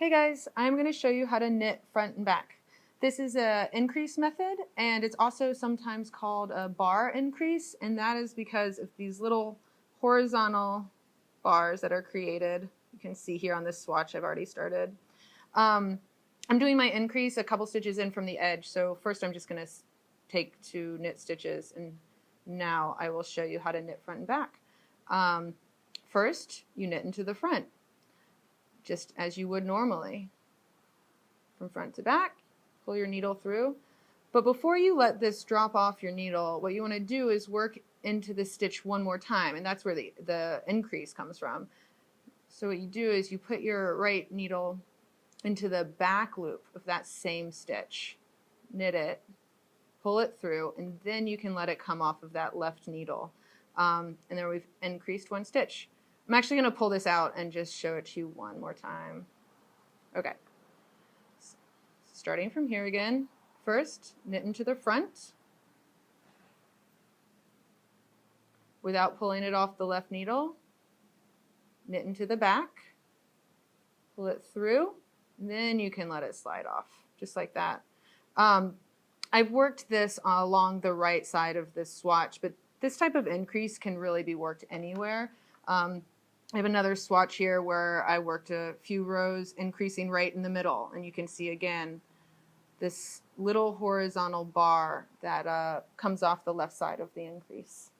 Hey guys, I'm going to show you how to knit front and back. This is an increase method, and it's also sometimes called a bar increase, and that is because of these little horizontal bars that are created. You can see here on this swatch I've already started. I'm doing my increase a couple stitches in from the edge, so first I'm just going to take 2 knit stitches, and now I will show you how to knit front and back. First, you knit into the front, just as you would normally. From front to back, pull your needle through. But before you let this drop off your needle, what you want to do is work into the stitch one more time, and that's where the increase comes from. So what you do is you put your right needle into the back loop of that same stitch, knit it, pull it through, and then you can let it come off of that left needle. And then we've increased 1 stitch. I'm actually going to pull this out and just show it to you one more time. Okay. Starting from here again. First, knit into the front without pulling it off the left needle. Knit into the back, pull it through, and then you can let it slide off, just like that. I've worked this along the right side of this swatch, but this type of increase can really be worked anywhere. I have another swatch here where I worked a few rows increasing right in the middle, and you can see again this little horizontal bar that comes off the left side of the increase.